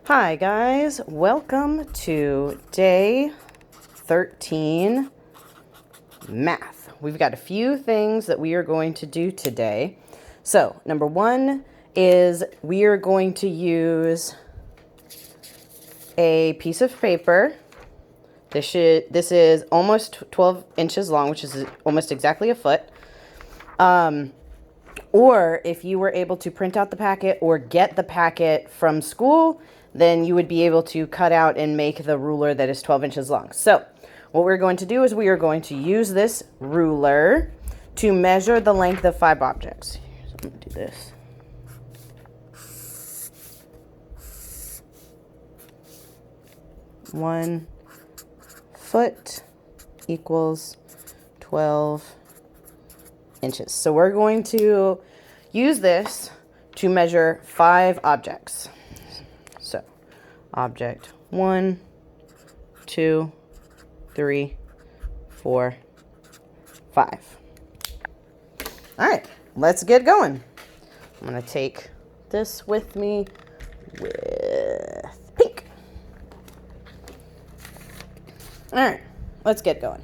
Hi guys, welcome to day 13 math. We've got a few things that we are going to do today. So number one is we are going to use a piece of paper. This is almost 12 inches long, which is almost exactly a foot. Or if you were able to print out the packet or get the packet from school, then you would be able to cut out and make the ruler that is 12 inches long. So what we're going to do is we are going to use this ruler to measure the length of 5 objects. So I'm going to do this. One foot equals 12 inches. So we're going to use this to measure 5 objects. So object 1, 2, 3, 4, 5. All right, let's get going. I'm going to take this with me with pink. All right, let's get going.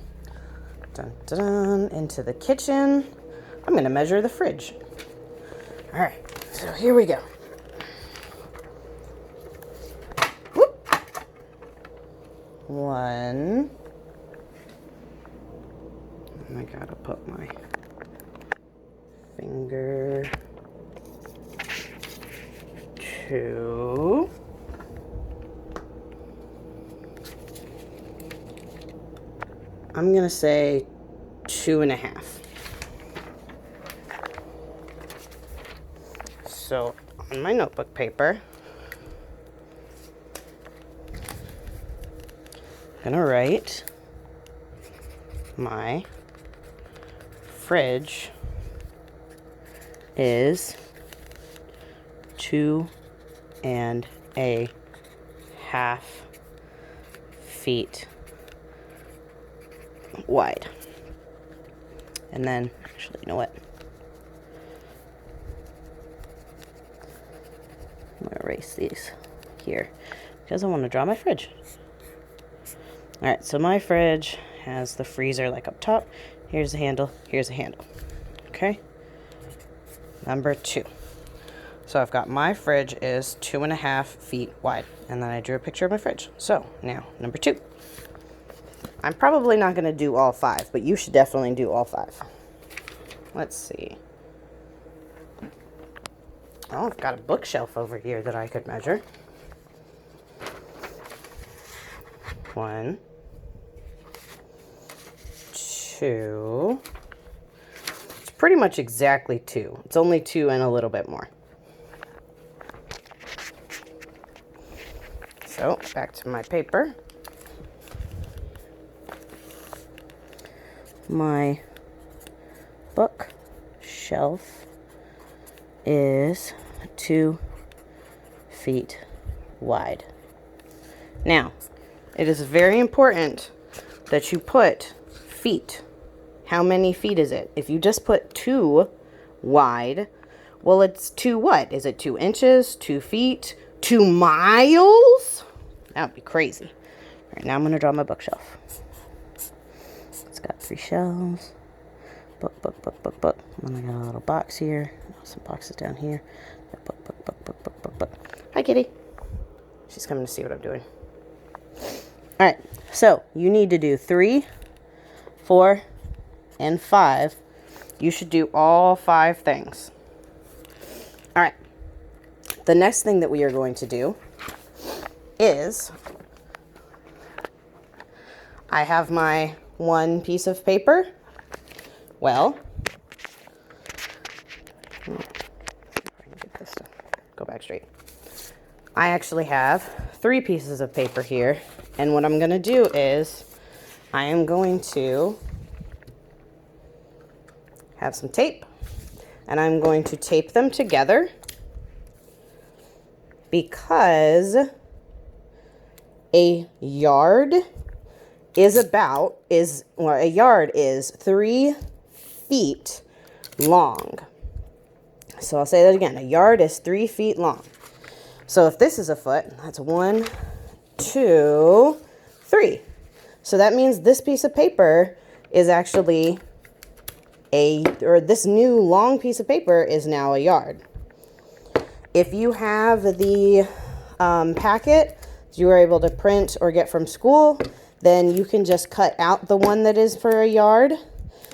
Dun, dun, dun, into the kitchen. I'm going to measure the fridge. All right, so here we go. Whoop. 1. I gotta put my finger. 2. I'm going to say 2.5. So on my notebook paper, I'm going to write my fridge is 2.5 feet wide. And then, actually, you know what? I'm going to erase these here because I want to draw my fridge. All right, so my fridge has the freezer like up top. Here's the handle. Here's the handle. Okay. Number 2. So I've got my fridge is 2.5 feet wide. And then I drew a picture of my fridge. So now, number 2. I'm probably not going to do all 5, but you should definitely do all 5. Let's see. Oh, I've got a bookshelf over here that I could measure. 1, 2. It's pretty much exactly 2. It's only 2 and a little bit more. So, back to my paper. My bookshelf is 2 feet wide. Now, it is very important that you put feet. How many feet is it? If you just put 2 wide, well, it's 2 what? Is it 2 inches, 2 feet, 2 miles? That would be crazy. All right, now I'm going to draw my bookshelf. It's got 3 shelves. Book. And I got a little box here. Some boxes down here. Book. Hi, kitty. She's coming to see what I'm doing. All right, so you need to do 3, 4, and 5. You should do all 5 things. All right. The next thing that we are going to do is I have my 1 piece of paper. Well, get this to go back straight. I actually have 3 pieces of paper here, and what I'm going to do is I am going to have some tape, and I'm going to tape them together because a yard is 3 feet long. So I'll say that again. A yard is 3 feet long. So if this is a foot, that's 1, 2, 3. So that means this piece of paper is actually this new long piece of paper is now a yard. If you have the packet you were able to print or get from school, then you can just cut out the one that is for a yard.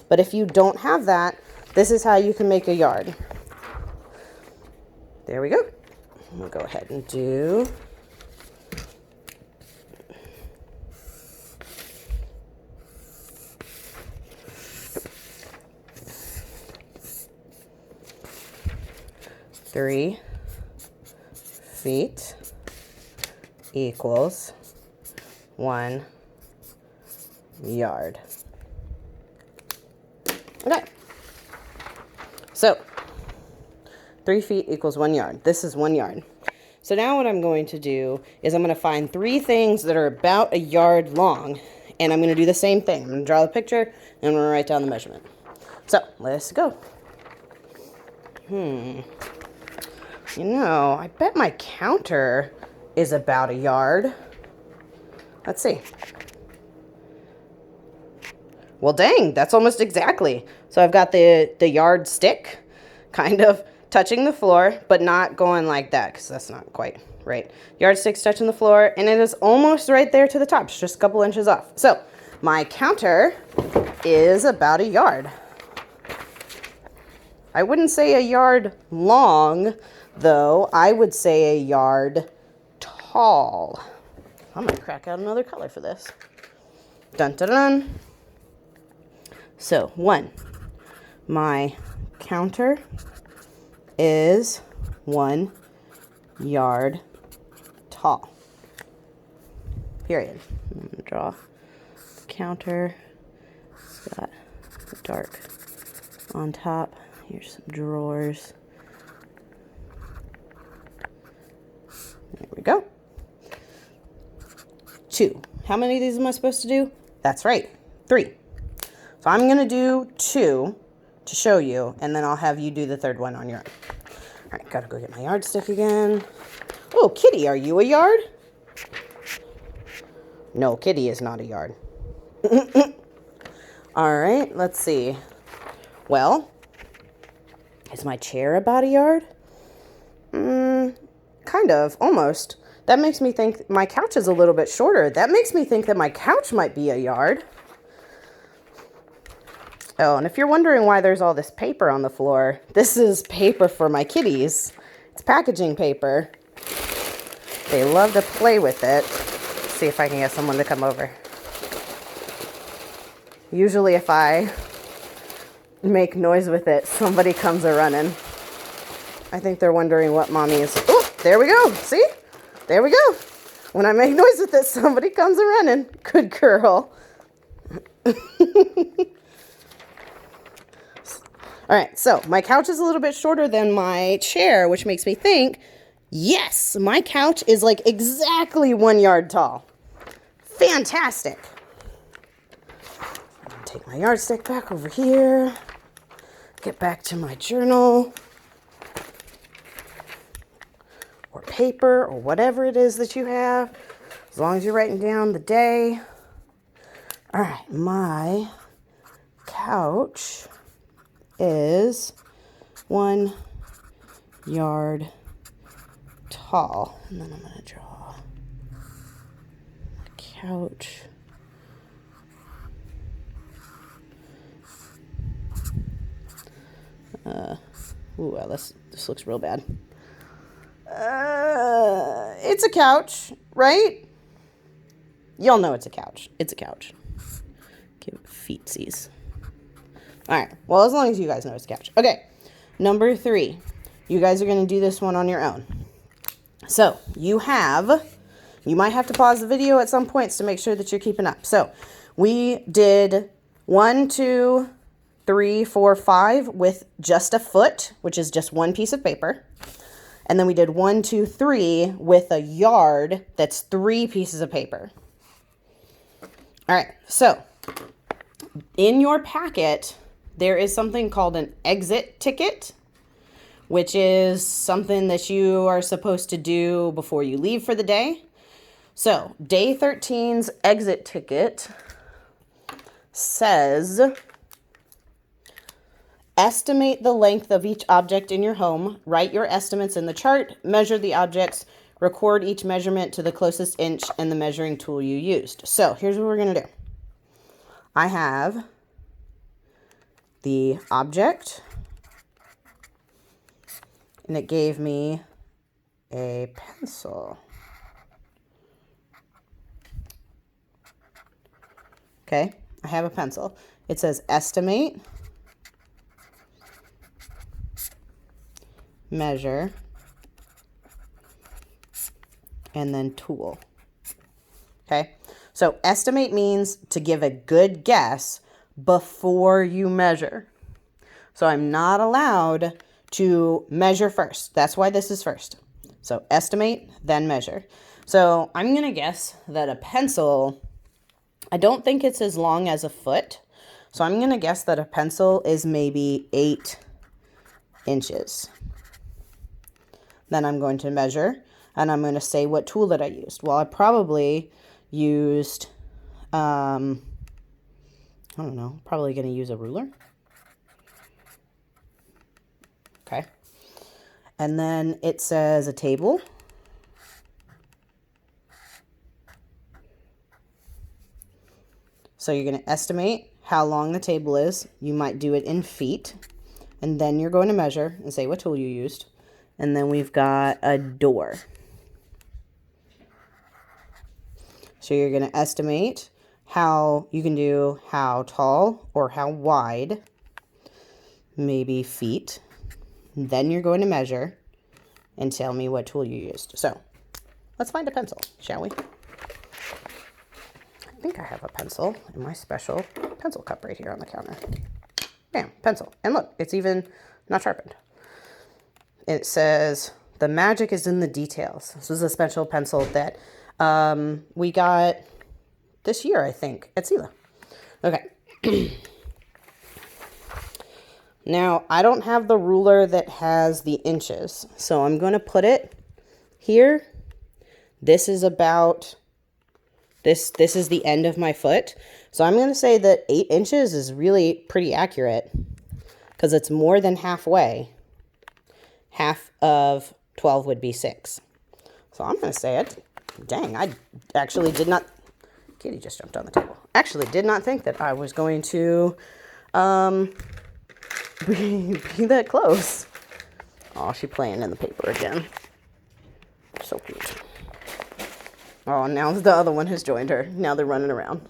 But if you don't have that, this is how you can make a yard. There we go. I'm gonna go ahead and do three feet equals 1 yard. Okay. So 3 feet equals 1 yard. This is 1 yard. So now what I'm going to do is I'm going to find 3 things that are about a yard long, and I'm going to do the same thing. I'm going to draw the picture, and I'm going to write down the measurement. So let's go. You know, I bet my counter is about a yard. Let's see. Well, dang, that's almost exactly. So I've got the yard stick kind of touching the floor, but not going like that because that's not quite right. Yardstick's touching the floor, and it is almost right there to the top. It's just a couple inches off. So my counter is about a yard. I wouldn't say a yard long, though. I would say a yard tall. I'm going to crack out another color for this. Dun, dun, dun. So, 1. My counter is 1 yard tall. Period. I'm going to draw the counter. It's got dark on top. Here's some drawers. There we go. 2. How many of these am I supposed to do? That's right, 3. So I'm going to do 2 to show you, and then I'll have you do the third one on your own. All right, got to go get my yardstick again. Oh, Kitty, are you a yard? No, Kitty is not a yard. All right, let's see. Well, is my chair about a yard? Kind of, almost. That makes me think my couch is a little bit shorter. That makes me think that my couch might be a yard. Oh, and if you're wondering why there's all this paper on the floor, this is paper for my kitties. It's packaging paper. They love to play with it. Let's see if I can get someone to come over. Usually if I make noise with it, somebody comes a-running. I think they're wondering what mommy is. Oh, there we go. See? There we go. When I make noise with it, somebody comes a-running. Good girl. All right, so my couch is a little bit shorter than my chair, which makes me think, yes, my couch is like exactly 1 yard tall. Fantastic. I'm gonna take my yardstick back over here, get back to my journal, or paper, or whatever it is that you have, as long as you're writing down the day. All right, my couch is 1 yard tall. And then I'm going to draw a couch. Ooh, this looks real bad. It's a couch, right? Y'all know it's a couch. It's a couch. Give it feetsies. All right, well, as long as you guys know it's a couch. Okay, number 3. You guys are going to do this one on your own. So, you might have to pause the video at some points to make sure that you're keeping up. So, we did 1, 2, 3, 4, 5 with just a foot, which is just 1 piece of paper. And then we did 1, 2, 3 with a yard, that's 3 pieces of paper. All right, so in your packet, there is something called an exit ticket, which is something that you are supposed to do before you leave for the day. So day 13's exit ticket says, estimate the length of each object in your home, write your estimates in the chart, measure the objects, record each measurement to the closest inch and the measuring tool you used. So here's what we're going to do. I have the object, and it gave me a pencil. Okay, I have a pencil. It says estimate, measure, and then tool. Okay, so estimate means to give a good guess before you measure. So I'm not allowed to measure first. That's why this is first. So estimate, then measure. So I'm going to guess that a pencil, I don't think it's as long as a foot. So I'm going to guess that a pencil is maybe 8 inches. Then I'm going to measure, and I'm going to say what tool that I used. Well, I probably used, I don't know, probably going to use a ruler. Okay. And then it says a table. So you're going to estimate how long the table is. You might do it in feet. And then you're going to measure and say what tool you used. And then we've got a door. So you're going to estimate how you can do how tall or how wide, maybe feet. Then you're going to measure and tell me what tool you used. So let's find a pencil, shall we? I think I have a pencil in my special pencil cup right here on the counter. Bam, pencil. And look, it's even not sharpened. It says, the magic is in the details. This is a special pencil that we got this year, I think, at Sela. Okay. Now, I don't have the ruler that has the inches, so I'm going to put it here. This is about, this is the end of my foot. So I'm going to say that 8 inches is really pretty accurate because it's more than halfway. Half of 12 would be 6. So I'm going to say it. Dang, I actually did not, Kitty just jumped on the table. Actually did not think that I was going to be that close. Oh, she's playing in the paper again. So cute. Oh, now the other one has joined her. Now they're running around.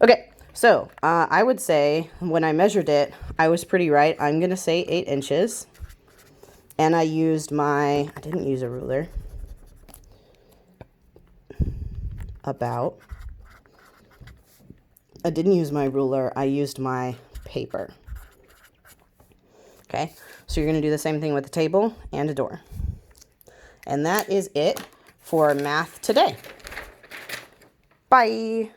Okay, so I would say when I measured it, I was pretty right. I'm going to say 8 inches. And I used my, I didn't use a ruler. I didn't use my ruler. I used my paper. Okay, so you're going to do the same thing with a table and a door. And that is it for math today. Bye.